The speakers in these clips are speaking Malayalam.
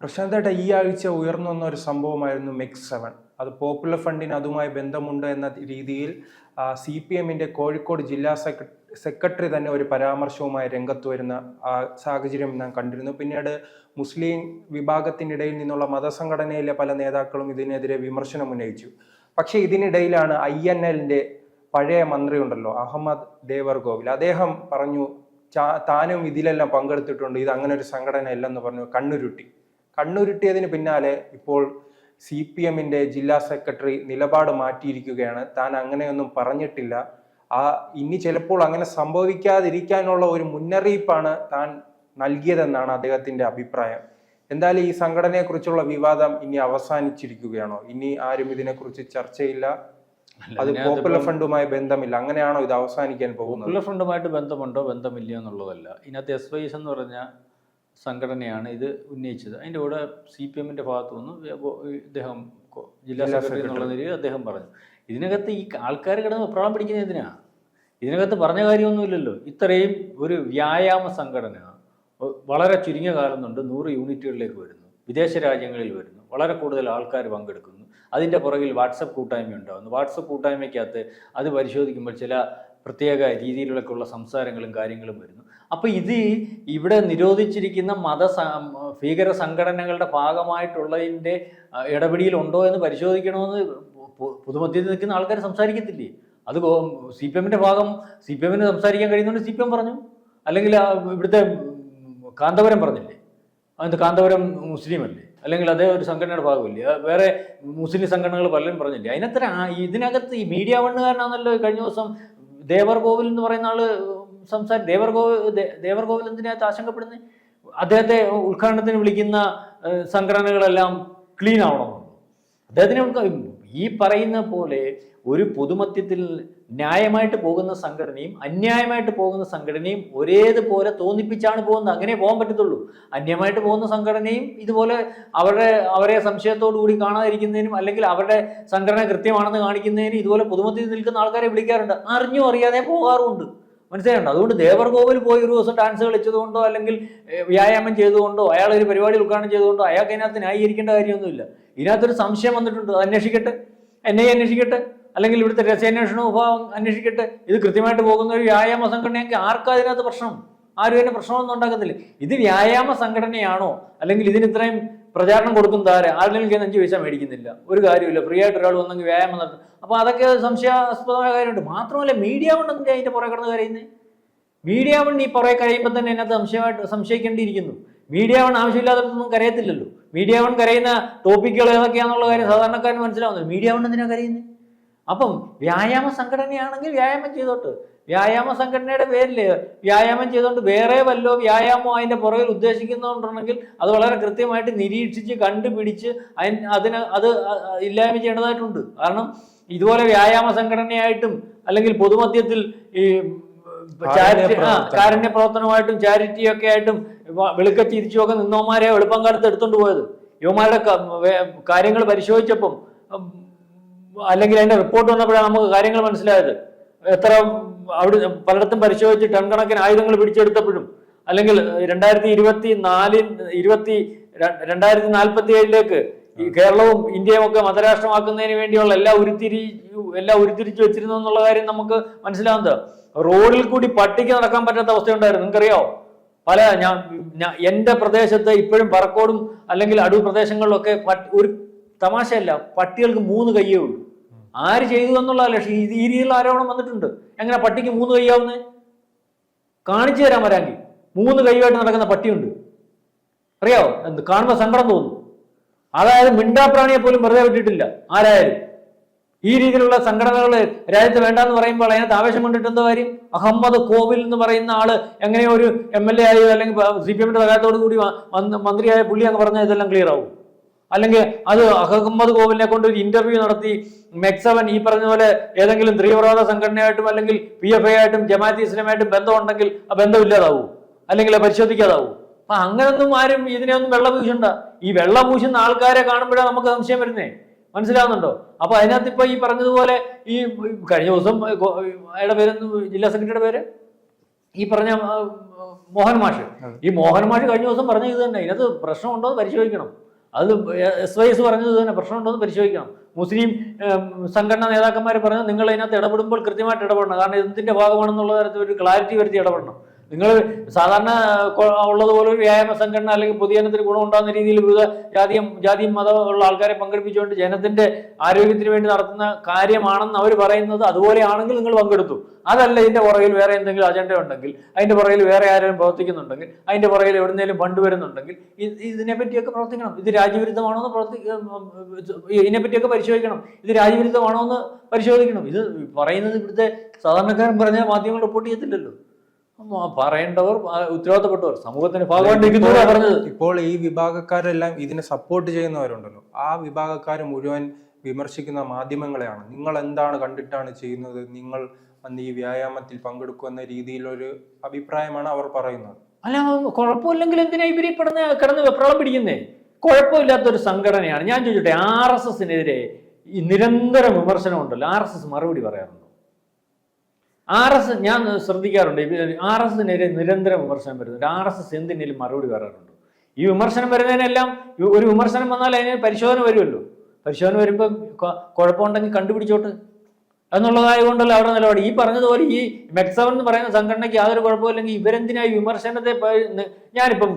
പ്രശാന്തേട്ട ഈ ആഴ്ച ഉയർന്നു വന്ന ഒരു സംഭവമായിരുന്നു MEG 7. അത് പോപ്പുലർ ഫ്രണ്ടിന് അതുമായി ബന്ധമുണ്ട് എന്ന രീതിയിൽ CPM-ന്റെ കോഴിക്കോട് ജില്ലാ സെക്രട്ടറി തന്നെ ഒരു പരാമർശവുമായി രംഗത്ത് വരുന്ന സാഹചര്യം നാം കണ്ടിരുന്നു. പിന്നീട് മുസ്ലിം വിഭാഗത്തിനിടയിൽ നിന്നുള്ള മതസംഘടനയിലെ പല നേതാക്കളും ഇതിനെതിരെ വിമർശനം ഉന്നയിച്ചു. പക്ഷേ ഇതിനിടയിലാണ് INL-ന്റെ പഴയ മന്ത്രി ഉണ്ടല്ലോ, അഹമ്മദ് ദേവർകോവിൽ, അദ്ദേഹം പറഞ്ഞു താനും ഇതിലെല്ലാം പങ്കെടുത്തിട്ടുണ്ട്, ഇത് അങ്ങനെ ഒരു സംഘടന അല്ലെന്ന് പറഞ്ഞു കണ്ണുരുട്ടിയതിന് പിന്നാലെ ഇപ്പോൾ CPM-ന്റെ ജില്ലാ സെക്രട്ടറി നിലപാട് മാറ്റിയിരിക്കുകയാണ്. താൻ അങ്ങനെയൊന്നും പറഞ്ഞിട്ടില്ല, ഇനി ചിലപ്പോൾ അങ്ങനെ സംഭവിക്കാതിരിക്കാനുള്ള ഒരു മുന്നറിയിപ്പാണ് താൻ നൽകിയതെന്നാണ് അദ്ദേഹത്തിന്റെ അഭിപ്രായം. എന്തായാലും ഈ സംഘടനയെക്കുറിച്ചുള്ള വിവാദം ഇനി അവസാനിച്ചിരിക്കുകയാണോ? ഇനി ആരും ഇതിനെക്കുറിച്ച് ചർച്ചയില്ല, അത് പോപ്പുലർ ഫ്രണ്ടുമായി ബന്ധമില്ല, അങ്ങനെയാണോ ഇത് അവസാനിക്കാൻ പോകുന്നത്? പോപ്പുലർ ഫ്രണ്ടുമായിട്ട് ബന്ധമുണ്ടോ ബന്ധമില്ല എന്നുള്ളതല്ല. ഇതിനകത്ത് SYS എന്ന് പറഞ്ഞ സംഘടനയാണ് ഇത് ഉന്നയിച്ചത്. അതിൻ്റെ കൂടെ CPM-ന്റെ ഭാഗത്തു നിന്ന് ഇദ്ദേഹം ജില്ലാ സെക്രട്ടറി എന്നുള്ള നിലയിൽ അദ്ദേഹം പറഞ്ഞു. ഇതിനകത്ത് ഈ ആൾക്കാർ കിടന്ന് വെപ്രാളം പിടിക്കുന്നത് എന്തിനാ? ഇതിനകത്ത് പറഞ്ഞ കാര്യമൊന്നുമില്ലല്ലോ. ഇത്രയും ഒരു വ്യായാമ സംഘടന വളരെ ചുരുങ്ങിയ കാലം കൊണ്ട് 100 യൂണിറ്റുകളിലേക്ക് വരുന്നു, വിദേശ രാജ്യങ്ങളിൽ വരുന്നു, വളരെ കൂടുതൽ ആൾക്കാർ പങ്കെടുക്കുന്നു. അതിൻ്റെ പുറകിൽ വാട്സപ്പ് കൂട്ടായ്മ ഉണ്ടാകുന്നു. വാട്സപ്പ് കൂട്ടായ്മയ്ക്കകത്ത് അത് പരിശോധിക്കുമ്പോൾ ചില പ്രത്യേക രീതിയിലുള്ള സംസാരങ്ങളും കാര്യങ്ങളും വരുന്നു. അപ്പോൾ ഇത് ഇവിടെ നിരോധിച്ചിരിക്കുന്ന ഭീകര സംഘടനകളുടെ ഭാഗമായിട്ടുള്ളതിൻ്റെ ഇടപെടിയിലുണ്ടോ എന്ന് പരിശോധിക്കണമെന്ന് പൊതുമധ്യത്തിൽ നിൽക്കുന്ന ആൾക്കാർ സംസാരിക്കത്തില്ലേ? അത് CPM-ന് സംസാരിക്കാൻ കഴിയുന്നതുകൊണ്ട് CPM പറഞ്ഞു, അല്ലെങ്കിൽ ഇവിടുത്തെ കാന്തപുരം പറഞ്ഞില്ലേ, അതിൻ്റെ കാന്തപുരം മുസ്ലിം അല്ലേ, അല്ലെങ്കിൽ അതേ ഒരു സംഘടനയുടെ ഭാഗമില്ലേ, വേറെ മുസ്ലിം സംഘടനകൾ പലരും പറഞ്ഞില്ലേ. ഇതിനകത്ത് ഈ മീഡിയ വണ്ണുകാരനാണല്ലോ കഴിഞ്ഞ ദിവസം ദേവർകോവിൽ എന്ന് പറയുന്ന ആള് ദേവർകോവിൽ എന്തിനകത്ത് ആശങ്കപ്പെടുന്നത്? അദ്ദേഹത്തെ ഉദ്ഘാടനത്തിന് വിളിക്കുന്ന സംഘടനകളെല്ലാം ക്ലീൻ ആവണമെന്നുള്ളൂ. അദ്ദേഹത്തിന് ഈ പറയുന്ന പോലെ ഒരു പൊതുമധ്യത്തിൽ ന്യായമായിട്ട് പോകുന്ന സംഘടനയും അന്യായമായിട്ട് പോകുന്ന സംഘടനയും ഒരേതുപോലെ തോന്നിപ്പിച്ചാണ് പോകുന്നത്. അങ്ങനെ പോകാൻ പറ്റത്തുള്ളൂ. അന്യായമായിട്ട് പോകുന്ന സംഘടനയും ഇതുപോലെ അവരെ സംശയത്തോടു കൂടി കാണാതിരിക്കുന്നതിനും അല്ലെങ്കിൽ അവരുടെ സംഘടന കൃത്യമാണെന്ന് കാണിക്കുന്നതിനും ഇതുപോലെ പൊതുമധ്യത്തിൽ നിൽക്കുന്ന ആൾക്കാരെ വിളിക്കാറുണ്ട്. അറിഞ്ഞോ അറിയാതെ പോകാറുമുണ്ട്. മനസ്സിലായുണ്ട്. അതുകൊണ്ട് ദേവർകോവിൽ പോയി ഒരു ദിവസം ഡാൻസ് കളിച്ചതുകൊണ്ടോ അല്ലെങ്കിൽ വ്യായാമം ചെയ്തുകൊണ്ടോ അയാൾ ഒരു പരിപാടി ഉദ്ഘാടനം ചെയ്തുകൊണ്ടോ അയാൾക്ക് അതിനകത്ത് ന്യായീകരിക്കേണ്ട കാര്യമൊന്നുമില്ല. ഇതിനകത്തൊരു സംശയം വന്നിട്ടുണ്ട്, അന്വേഷിക്കട്ടെ, NIA അന്വേഷിക്കട്ടെ, അല്ലെങ്കിൽ ഇവിടുത്തെ രഹസ്യാന്വേഷണ വിഭാഗം അന്വേഷിക്കട്ടെ. ഇത് കൃത്യമായിട്ട് പോകുന്ന ഒരു വ്യായാമ സംഘടനയെങ്കിൽ ആർക്കും അതിനകത്ത് പ്രശ്നം? ആരും അതിന് പ്രശ്നമൊന്നും ഉണ്ടാക്കത്തില്ല. ഇത് വ്യായാമ സംഘടനയാണോ അല്ലെങ്കിൽ ഇതിന് ഇത്രയും പ്രചാരണം കൊടുക്കുന്ന ആരെങ്കിലും 5 പൈസ മേടിക്കുന്നില്ല, ഒരു കാര്യമില്ല, ഫ്രീ ആയിട്ട് ഒരാൾ വന്നെങ്കിൽ വ്യായാമം നടത്തും. അപ്പോൾ അതൊക്കെ സംശയാസ്പദമായ കാര്യമുണ്ട്. മാത്രമല്ല മീഡിയ വണ്ണെന്തിനാ അതിൻ്റെ പുറകെ കിടന്ന് കരയുന്നത്? മീഡിയ വൺ ഈ പുറകെ കരയുമ്പോൾ തന്നെ അതിനകത്ത് സംശയിക്കേണ്ടിയിരിക്കുന്നു. മീഡിയ വൺ ആവശ്യമില്ലാത്തതൊന്നും കരയത്തില്ലല്ലോ. മീഡിയ വൺ കരയുന്ന ടോപ്പിക്കുകൾ ഏതൊക്കെയാണെന്നുള്ള കാര്യം സാധാരണക്കാരന് മനസ്സിലാവുന്നത്. മീഡിയ വൺ എന്തിനാ കരയുന്നത്? അപ്പം വ്യായാമ സംഘടനയാണെങ്കിൽ വ്യായാമം ചെയ്തോട്ട്, വ്യായാമ സംഘടനയുടെ പേരിൽ വ്യായാമം ചെയ്തുകൊണ്ട് വേറെ വല്ലോ വ്യായാമം അതിൻ്റെ പുറകിൽ ഉദ്ദേശിക്കുന്നുണ്ടെങ്കിൽ അത് വളരെ കൃത്യമായിട്ട് നിരീക്ഷിച്ച് കണ്ടുപിടിച്ച് അത് ഇല്ലായ്മ ചെയ്യേണ്ടതായിട്ടുണ്ട്. കാരണം ഇതുപോലെ വ്യായാമ സംഘടനയായിട്ടും അല്ലെങ്കിൽ പൊതുമധ്യത്തിൽ ഈ കാരുണ്യ പ്രവർത്തനമായിട്ടും ചാരിറ്റിയൊക്കെ ആയിട്ടും വെളുക്കച്ചിരിച്ചുമൊക്കെ നിന്നവന്മാരെ എളുപ്പം കാലത്ത് എടുത്തുകൊണ്ട് പോയത്. യുവമാരുടെ കാര്യങ്ങൾ പരിശോധിച്ചപ്പം അല്ലെങ്കിൽ അതിന്റെ റിപ്പോർട്ട് വന്നപ്പോഴാണ് നമുക്ക് കാര്യങ്ങൾ മനസ്സിലായത്. എത്ര അവിടെ പലയിടത്തും പരിശോധിച്ച് ടൺ കണക്കിന് ആയുധങ്ങൾ പിടിച്ചെടുത്തപ്പോഴും അല്ലെങ്കിൽ 2047 ഈ കേരളവും ഇന്ത്യയും ഒക്കെ മതരാഷ്ട്രമാക്കുന്നതിന് വേണ്ടിയുള്ള എല്ലാം ഉരുത്തിരിച്ചു വെച്ചിരുന്നു എന്നുള്ള കാര്യം നമുക്ക് മനസ്സിലാവുന്നത്. റോഡിൽ കൂടി പട്ടിക്ക് നടക്കാൻ പറ്റാത്ത അവസ്ഥയുണ്ടായിരുന്നു. നിങ്ങൾക്കറിയാവോ? എൻ്റെ പ്രദേശത്ത് ഇപ്പോഴും പറക്കോടും അല്ലെങ്കിൽ അടൂർ പ്രദേശങ്ങളിലൊക്കെ ഒരു തമാശയല്ല, പട്ടികൾക്ക് 3 കയ്യേ ഉള്ളൂ. ആര് ചെയ്തു എന്നുള്ളതല്ല, പക്ഷേ ഈ രീതിയിലുള്ള ആരോപണം വന്നിട്ടുണ്ട്. എങ്ങനെ പട്ടിക്ക് 3 കയ്യാവുന്നത്? കാണിച്ചു തരാൻ വരാമെങ്കിൽ 3 കൈയായിട്ട് നടക്കുന്ന പട്ടിയുണ്ട്. അറിയാവോ? കാണുമ്പോൾ സങ്കടം തോന്നും. അതായത് മിണ്ടാപ്രാണിയെ പോലും വെറുതെ വിട്ടിട്ടില്ല ആരായാലും. ഈ രീതിയിലുള്ള സംഘടനകൾ രാജ്യത്ത് വേണ്ടെന്ന് പറയുമ്പോൾ അതിനകത്ത് ആവേശം കൊണ്ടിട്ട് എന്താ കാര്യം? അഹമ്മദ് കോവിൽ എന്ന് പറയുന്ന ആള് എങ്ങനെയോ ഒരു MLA ആയോ അല്ലെങ്കിൽ CPM-ന്റെ സഹായത്തോടു കൂടി മന്ത്രിയായ പുള്ളി അങ്ങ് പറഞ്ഞാൽ ഇതെല്ലാം ക്ലിയർ ആവും? അല്ലെങ്കിൽ അത് അഹമ്മദ് കോവിലിനെ കൊണ്ട് ഒരു ഇന്റർവ്യൂ നടത്തി MEG 7 ഈ പറഞ്ഞ പോലെ ഏതെങ്കിലും തീവ്രവാദ സംഘടനയായിട്ടും അല്ലെങ്കിൽ PFI ആയിട്ടും ജമാഅത്ത് ഇസ്ലാമായിട്ടും ബന്ധമുണ്ടെങ്കിൽ ആ ബന്ധമില്ലാതാവൂ, അല്ലെങ്കിൽ പരിശോധിക്കാതാവൂ? അപ്പൊ അങ്ങനൊന്നും ആരും ഇതിനെയൊന്നും വെള്ളം പൂശണ്ട. ഈ വെള്ളം പൂശുന്ന ആൾക്കാരെ കാണുമ്പോഴാണ് നമുക്ക് സംശയം വരുന്നേ. മനസ്സിലാവുന്നുണ്ടോ? അപ്പൊ അതിനകത്ത് ഇപ്പൊ ഈ പറഞ്ഞതുപോലെ ഈ കഴിഞ്ഞ ദിവസം അയാളുടെ പേര് ജില്ലാ സെക്രട്ടറിയുടെ പേര് ഈ പറഞ്ഞ മോഹൻ മാഷ്. ഈ മോഹൻ മാഷ് കഴിഞ്ഞ ദിവസം പറഞ്ഞത് ഇത് തന്നെ, ഇതിനകത്ത് പ്രശ്നമുണ്ടോ എന്ന് പരിശോധിക്കണം. അത് SYS പറഞ്ഞത് തന്നെ, പ്രശ്നമുണ്ടോ എന്ന് പരിശോധിക്കണം. മുസ്ലിം സംഘടനാ നേതാക്കന്മാർ പറഞ്ഞത് നിങ്ങൾ അതിനകത്ത് ഇടപെടുമ്പോൾ കൃത്യമായിട്ട് ഇടപെടണം, കാരണം എന്തിന്റെ ഭാഗമാണെന്നുള്ള തരത്തിൽ ഒരു ക്ലാരിറ്റി വരുത്തി ഇടപെടണം. നിങ്ങൾ സാധാരണ ഉള്ളതുപോലെ ഒരു വ്യായാമ സംഘടന അല്ലെങ്കിൽ പൊതുജനത്തിന് ഗുണമുണ്ടാകുന്ന രീതിയിൽ വിവിധ ജാതിയും മതമുള്ള ആൾക്കാരെ പങ്കെടുപ്പിച്ചുകൊണ്ട് ജനത്തിന്റെ ആരോഗ്യത്തിന് വേണ്ടി നടത്തുന്ന കാര്യമാണെന്ന് അവർ പറയുന്നത് അതുപോലെയാണെങ്കിൽ നിങ്ങൾ പങ്കെടുത്തു. അതല്ല ഇതിന്റെ പുറകിൽ വേറെ എന്തെങ്കിലും അജണ്ട ഉണ്ടെങ്കിൽ, അതിന്റെ പുറകിൽ വേറെ ആരെങ്കിലും പ്രവർത്തിക്കുന്നുണ്ടെങ്കിൽ, അതിന്റെ പുറകിൽ എവിടുന്നേലും ഫണ്ട് വരുന്നുണ്ടെങ്കിൽ ഇതിനെപ്പറ്റിയൊക്കെ പ്രവർത്തിക്കണം. ഇത് രാജ്യവിരുദ്ധമാണോ എന്ന് ഇതിനെപ്പറ്റിയൊക്കെ പരിശോധിക്കണം. ഇത് രാജ്യവിരുദ്ധമാണോ എന്ന് പരിശോധിക്കണം. ഇത് പറയുന്നത് ഇവിടുത്തെ സാധാരണക്കാരൻ പറഞ്ഞാൽ മാധ്യമങ്ങൾ റിപ്പോർട്ട് ചെയ്യത്തില്ലല്ലോ. പറയേണ്ടവർ, ഉത്തരവാദിത്തപ്പെട്ടവർ, സമൂഹത്തിന്റെ ഭാഗമായിട്ട് പറഞ്ഞത്. ഇപ്പോൾ ഈ വിഭാഗക്കാരെല്ലാം ഇതിനെ സപ്പോർട്ട് ചെയ്യുന്നവരുണ്ടല്ലോ, ആ വിഭാഗക്കാർ മുഴുവൻ വിമർശിക്കുന്ന മാധ്യമങ്ങളെയാണ്. നിങ്ങൾ എന്താണ് കണ്ടിട്ടാണ് ചെയ്യുന്നത്, നിങ്ങൾ അന്ന് ഈ വ്യായാമത്തിൽ പങ്കെടുക്കുന്ന രീതിയിലൊരു അഭിപ്രായമാണ് അവർ പറയുന്നത്. അല്ല, കുഴപ്പമില്ലെങ്കിൽ എന്തിനാ ഇവര് കിടന്ന് വെപ്രാളം പിടിക്കുന്നേ? കുഴപ്പമില്ലാത്തൊരു സംഘടനയാണ്. ഞാൻ ചോദിച്ചോട്ടെ, RSSനെതിരെ ഈ നിരന്തര വിമർശനം ഉണ്ടല്ലോ, RSS മറുപടി പറയാറുണ്ടോ? ഞാൻ ശ്രദ്ധിക്കാറുണ്ട്, RSSനെതിരെ നിരന്തര വിമർശനം വരുന്നുണ്ട്. RSS എന്തിനേലും മറുപടി പറയാറുണ്ട്? ഈ വിമർശനം വരുന്നതിനെല്ലാം ഒരു വിമർശനം വന്നാൽ അതിന് പരിശോധന വരുമല്ലോ. പരിശോധന വരുമ്പോൾ കുഴപ്പമുണ്ടെങ്കിൽ കണ്ടുപിടിച്ചോട്ട് എന്നുള്ളതായതുകൊണ്ടല്ലോ അവിടെ നിലപാട്. ഈ പറഞ്ഞതുപോലെ ഈ MEC7 എന്ന് പറയുന്ന സംഘടനയ്ക്ക് യാതൊരു കുഴപ്പമില്ലെങ്കിൽ ഇവരെന്തിനായി വിമർശനത്തെ. ഞാനിപ്പം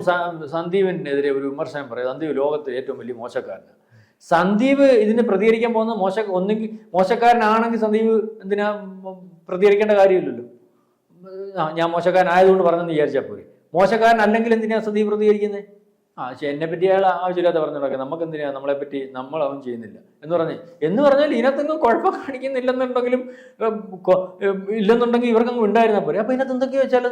സന്ദീപിനെതിരെ ഒരു വിമർശനം പറയാം. സന്ദീപ് ലോകത്തെ ഏറ്റവും വലിയ മോശക്കാരനാണ്. സന്ദീപ് ഇതിന് പ്രതികരിക്കാൻ പോകുന്നത് ഒന്നെങ്കിൽ മോശക്കാരനാണെങ്കിൽ സന്ദീപ് എന്തിനാ പ്രതികരിക്കേണ്ട കാര്യമില്ലല്ലോ. ഞാൻ മോശക്കാരനായതുകൊണ്ട് പറഞ്ഞെന്ന് വിചാരിച്ചാൽ പോയി. മോശക്കാരനല്ലെങ്കിൽ എന്തിനാ സന്ദീപ് പ്രതികരിക്കുന്നത്? എന്നെ പറ്റി അയാൾ ആവശ്യമില്ലാത്ത പറഞ്ഞു നടക്കുക, നമുക്ക് എന്തിനാ നമ്മളെപ്പറ്റി നമ്മളവൻ ചെയ്യുന്നില്ല എന്ന് പറഞ്ഞാൽ ഇതിനകത്തൊന്നും കുഴപ്പം കാണിക്കുന്നില്ലെന്നുണ്ടെങ്കിലും ഇല്ലെന്നുണ്ടെങ്കിൽ ഇവർക്കങ്ങ് ഉണ്ടായിരുന്നാൽ പോരെ. അപ്പൊ ഇതിനകത്ത് എന്തൊക്കെയോ വെച്ചാൽ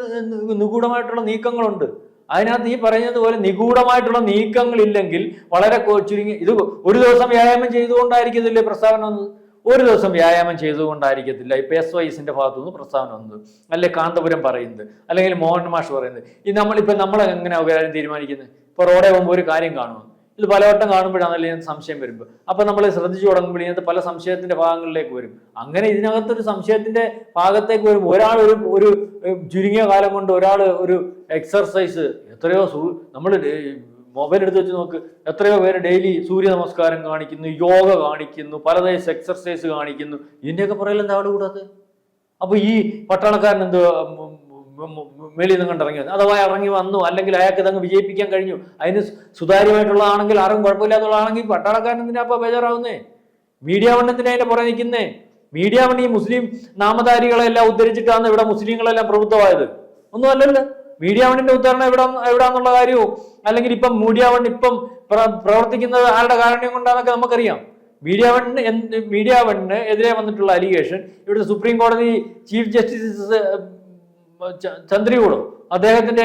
നിഗൂഢമായിട്ടുള്ള നീക്കങ്ങളുണ്ട്. അതിനകത്ത് ഈ പറയുന്നത് പോലെ നിഗൂഢമായിട്ടുള്ള നീക്കങ്ങളില്ലെങ്കിൽ വളരെ ചുരുങ്ങി, ഇത് ഒരു ദിവസം വ്യായാമം ചെയ്തുകൊണ്ടായിരിക്കത്തില്ലേ പ്രസ്താവന വന്നത്? ഒരു ദിവസം വ്യായാമം ചെയ്തുകൊണ്ടായിരിക്കത്തില്ല ഇപ്പൊ SYSന്റെ ഭാഗത്തുനിന്ന് പ്രസ്താവന വന്നത്, അല്ലെ കാന്തപുരം പറയുന്നത്, അല്ലെങ്കിൽ മോഹൻ മാഷ് പറയുന്നത്. ഈ നമ്മൾ എങ്ങനെ കാര്യം തീരുമാനിക്കുന്നത്? ഇപ്പൊ റോഡേ പോകുമ്പോൾ ഒരു കാര്യം കാണുമോ? ഇത് പലവട്ടം കാണുമ്പോഴാണല്ലേ സംശയം വരുമ്പോൾ. അപ്പൊ നമ്മൾ ശ്രദ്ധിച്ചു തുടങ്ങുമ്പോൾ ഇതിനകത്ത് പല സംശയത്തിന്റെ ഭാഗങ്ങളിലേക്ക് വരും. അങ്ങനെ ഇതിനകത്തൊരു സംശയത്തിന്റെ ഭാഗത്തേക്ക് വരും. ഒരാൾ ഒരു ചുരുങ്ങിയ കാലം കൊണ്ട് ഒരാൾ ഒരു എക്സർസൈസ്, എത്രയോ നമ്മൾ മൊബൈൽ എടുത്ത് വെച്ച് നോക്ക്, എത്രയോ പേര് ഡെയിലി സൂര്യ നമസ്കാരം കാണിക്കുന്നു, യോഗ കാണിക്കുന്നു, പലതരം എക്സർസൈസ് കാണിക്കുന്നു. ഇതിന്റെയൊക്കെ പുറകിൽ എന്താ ആള് കൂടാത്തത്? അപ്പൊ ഈ പട്ടാളക്കാരൻ എന്ത് വെളിയിൽ നിന്ന് കണ്ടിറങ്ങി, അഥവാ ഇറങ്ങി വന്നു, അല്ലെങ്കിൽ അയാൾക്ക് ഇതങ്ങ് വിജയിപ്പിക്കാൻ കഴിഞ്ഞു, അതിന് സുതാര്യമായിട്ടുള്ളതാണെങ്കിൽ ആരും കുഴപ്പമില്ലാത്തുള്ളതാണെങ്കിൽ പട്ടാളക്കാരൻ എന്തിനാ അപ്പൊ ബേജാറാവുന്നേ? മീഡിയ വണ്ണത്തിന് അതിന്റെ പുറകെ നിൽക്കുന്നേ. മീഡിയ വണ്ണി ഈ മുസ്ലിം നാമധാരികളെല്ലാം ഉദ്ധരിച്ചിട്ടാണ് ഇവിടെ മുസ്ലിങ്ങളെല്ലാം പ്രബുദ്ധമായത്. ഒന്നും അല്ലല്ലോ. മീഡിയ വണ്ണിന്റെ ഉദ്ധരണം എവിടാന്നുള്ള കാര്യവും, അല്ലെങ്കിൽ ഇപ്പം മീഡിയ വൺ ഇപ്പം പ്രവർത്തിക്കുന്നത് ആരുടെ കാരുണ്യം കൊണ്ടാന്നൊക്കെ നമുക്കറിയാം. മീഡിയ വണ്ണിന് എതിരെ വന്നിട്ടുള്ള അലിഗേഷൻ ഇവിടുത്തെ സുപ്രീം കോടതി ചീഫ് ജസ്റ്റിസ് ചന്ദ്രചൂഡോ അദ്ദേഹത്തിന്റെ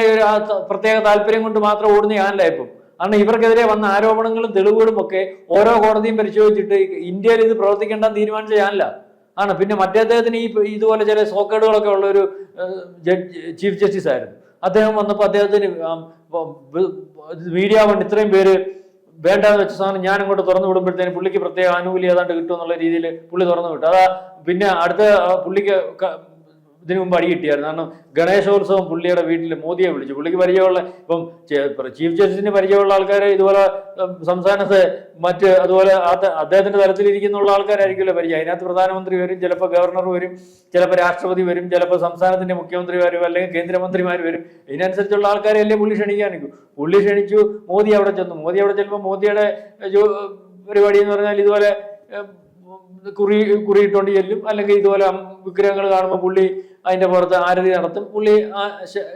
പ്രത്യേക താല്പര്യം കൊണ്ട് മാത്രം ഓടുന്ന ഞാനല്ല ഇപ്പം. കാരണം ഇവർക്കെതിരെ വന്ന ആരോപണങ്ങളും തെളിവുകളും ഒക്കെ ഓരോ കോടതിയും പരിശോധിച്ചിട്ട് ഇന്ത്യയിൽ ഇത് പ്രവർത്തിക്കേണ്ടെന്ന് തീരുമാനിച്ച ഞാനല്ല ആണ്. പിന്നെ മറ്റേദ്ദേഹത്തിന് ഈ ഇതുപോലെ ചില സോക്കേടുകളൊക്കെ ഉള്ള ഒരു ചീഫ് ജസ്റ്റിസ് ആയിരുന്നു. അദ്ദേഹം വന്നപ്പോൾ അദ്ദേഹത്തിന് മീഡിയ വൺ ഇത്രയും പേര് വേണ്ടാന്ന് വെച്ച സാധനം ഞാൻ അങ്ങോട്ട് തുറന്നു വിടുമ്പോഴത്തേന് പുള്ളിക്ക് പ്രത്യേക ആനുകൂല്യം ഏതാണ്ട് കിട്ടുമെന്നുള്ള രീതിയിൽ പുള്ളി തുറന്നു വിട്ടു. അതാ പിന്നെ അടുത്ത പുള്ളിക്ക് ഇതിനു മുമ്പ് അടി കിട്ടിയായിരുന്നു. കാരണം ഗണേശോത്സവം പുള്ളിയുടെ വീട്ടിൽ മോദിയെ വിളിച്ചു. പുള്ളിക്ക് പരിചയമുള്ള, ഇപ്പം ചീഫ് ജസ്റ്റിസിന് പരിചയമുള്ള ആൾക്കാരെ ഇതുപോലെ സംസ്ഥാനത്ത് അതുപോലെ അദ്ദേഹത്തിന്റെ തലത്തിലിരിക്കുന്നുള്ള ആൾക്കാരായിരിക്കുമല്ലോ പരിചയം. അതിനകത്ത് പ്രധാനമന്ത്രി വരും, ചിലപ്പോൾ ഗവർണർ വരും, ചിലപ്പോൾ രാഷ്ട്രപതി വരും, ചിലപ്പോൾ സംസ്ഥാനത്തിന്റെ മുഖ്യമന്ത്രി വരും, അല്ലെങ്കിൽ കേന്ദ്രമന്ത്രിമാർ വരും. ഇതിനനുസരിച്ചുള്ള ആൾക്കാരെയല്ലേ പുള്ളി ക്ഷണിക്കാനിരിക്കും. പുള്ളി ക്ഷണിച്ചു, മോദി അവിടെ ചെന്നു. മോദി അവിടെ ചെല്ലുമ്പോൾ മോദിയുടെ പരിപാടി എന്ന് പറഞ്ഞാൽ ഇതുപോലെ കുറിയിട്ടുകൊണ്ട് ചെല്ലും, അല്ലെങ്കിൽ ഇതുപോലെ വിഗ്രഹങ്ങൾ കാണുമ്പോൾ പുള്ളി അതിന്റെ പുറത്ത് ആരതി നടത്തും. പുള്ളി ആ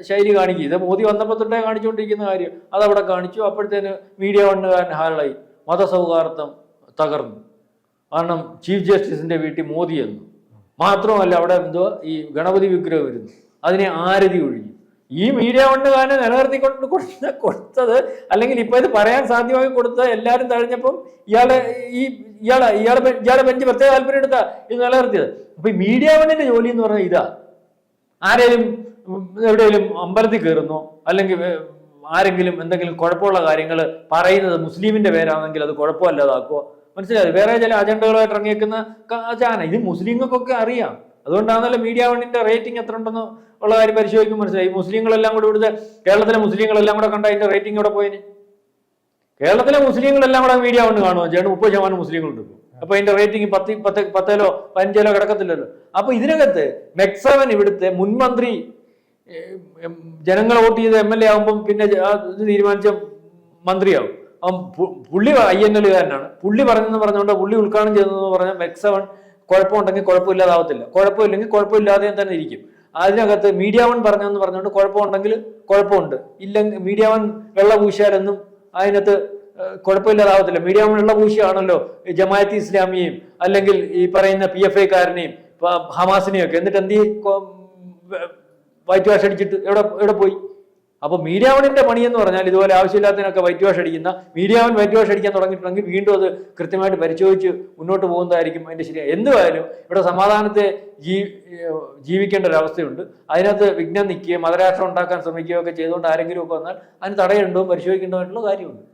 ശൈലി കാണിക്കും. ഇത് മോദി വന്നപ്പോൾ തൊട്ടേ കാണിച്ചുകൊണ്ടിരിക്കുന്ന കാര്യം അതവിടെ കാണിച്ചു. അപ്പോഴത്തേന് മീഡിയ വണ്ണുകാരൻ ഹാളായി, മതസൗഹാർദ്ദം തകർന്നു. കാരണം ചീഫ് ജസ്റ്റിസിന്റെ വീട്ടിൽ മോദി എന്നു മാത്രമല്ല, അവിടെ ഈ ഗണപതി വിഗ്രഹം വരുന്നു, അതിനെ ആരതി ഒഴിഞ്ഞു. ഈ മീഡിയ വണ്ണുകാരനെ നിലനിർത്തിക്കൊണ്ട് കൊടുത്തത്, അല്ലെങ്കിൽ ഇപ്പൊ ഇത് പറയാൻ സാധ്യമായി കൊടുത്തത് എല്ലാവരും തഴഞ്ഞപ്പം ഇയാളെ ബെഞ്ച് പ്രത്യേക താല്പര്യം എടുത്താ ഇത് നിലനിർത്തിയത്. അപ്പൊ ഈ മീഡിയ വണ്ണിന്റെ ജോലി എന്ന് പറഞ്ഞാൽ ഇതാ. ആരെങ്കിലും എവിടെയെങ്കിലും അമ്പലത്തിൽ കയറുന്നോ, അല്ലെങ്കിൽ ആരെങ്കിലും എന്തെങ്കിലും കുഴപ്പമുള്ള കാര്യങ്ങൾ പറയുന്നത് മുസ്ലിമിന്റെ പേരാണെങ്കിൽ അത് കുഴപ്പമല്ലാതാക്കുമോ? മനസ്സിലായത്? വേറെ ചില അജണ്ടകളുമായിട്ട് ഇറങ്ങിയേക്കുന്ന ചാന. ഇത് മുസ്ലിങ്ങൾക്കൊക്കെ അറിയാം. അതുകൊണ്ടാണല്ലോ മീഡിയ വണ്ണിന്റെ റേറ്റിംഗ് എത്ര ഉണ്ടെന്ന് ഉള്ള കാര്യം പരിശോധിക്കുമ്പോൾ മനസ്സിലായി. മുസ്ലിങ്ങളെല്ലാം കൂടെ ഇവിടുത്തെ കേരളത്തിലെ മുസ്ലിങ്ങളെല്ലാം കൂടെ കണ്ട അതിന്റെ റേറ്റിംഗ് ഇവിടെ പോയിന്. കേരളത്തിലെ മുസ്ലിങ്ങളെല്ലാം കൂടെ മീഡിയ വണ്ണ് കാണുമോ ചേട്ടൻ? 30% മുസ്ലിങ്ങളുണ്ട്. അപ്പൊ അതിന്റെ റേറ്റിംഗ് 10 15 കിടക്കത്തില്ലല്ലോ. അപ്പൊ ഇതിനകത്ത് മെക്സവൻ ഇവിടുത്തെ മുൻമന്ത്രി ജനങ്ങളെ വോട്ട് ചെയ്ത് MLA ആകുമ്പം പിന്നെ ഇത് തീരുമാനിച്ച മന്ത്രിയാവും. പുള്ളി INL-കാരനാണ്. പുള്ളി പറഞ്ഞുകൊണ്ട് പുള്ളി ഉദ്ഘാടനം ചെയ്തതെന്ന് പറഞ്ഞാൽ മെക്സവൻ കുഴപ്പമുണ്ടെങ്കിൽ കുഴപ്പമില്ലാതാവത്തില്ല, കുഴപ്പമില്ലെങ്കിൽ കുഴപ്പമില്ലാതെ തന്നെ ഇരിക്കും. അതിനകത്ത് മീഡിയ വൺ പറഞ്ഞെന്ന് പറഞ്ഞുകൊണ്ട് കുഴപ്പമുണ്ടെങ്കിൽ കുഴപ്പമുണ്ട്, ഇല്ലെങ്കിൽ മീഡിയ വൺ വെള്ള പൂശാരൊന്നും അതിനകത്ത് കുഴപ്പമില്ലാതാവത്തില്ല. മീഡിയ വൺ വെള്ള പൂശിയാണല്ലോ ജമാഅത്ത് ഇസ്ലാമിയെയും അല്ലെങ്കിൽ ഈ പറയുന്ന PFI-കാരനെയും ഹമാസിനെയും ഒക്കെ. എന്നിട്ട് എന്ത് വൈറ്റ് വാഷ് അടിച്ചിട്ട് എവിടെ പോയി? അപ്പൊ മീഡിയ വണിന്റെ പണി എന്ന് പറഞ്ഞാൽ ഇതുപോലെ ആവശ്യമില്ലാത്തതിനൊക്കെ വൈറ്റ് വാഷ് അടിക്കുന്ന മീഡിയ വൺ വൈറ്റ് വാഷ് അടിക്കാൻ തുടങ്ങിയിട്ടുണ്ടെങ്കിൽ വീണ്ടും അത് കൃത്യമായിട്ട് പരിശോധിച്ച് മുന്നോട്ട് പോകുന്നതായിരിക്കും അതിന്റെ ശരിയാ. എന്തുവായാലും ഇവിടെ സമാധാനത്തെ ജീവിക്കേണ്ട ഒരവസ്ഥയുണ്ട്. അതിനകത്ത് വിഘ്നം നിൽക്കുകയും മതരാഷ്ട്രം ഉണ്ടാക്കാൻ ശ്രമിക്കുകയും ഒക്കെ ചെയ്തുകൊണ്ട് ആരെങ്കിലും ഒക്കെ വന്നാൽ അതിന് തടയുണ്ടോ പരിശോധിക്കേണ്ടതായിട്ടുള്ള കാര്യമുണ്ട്.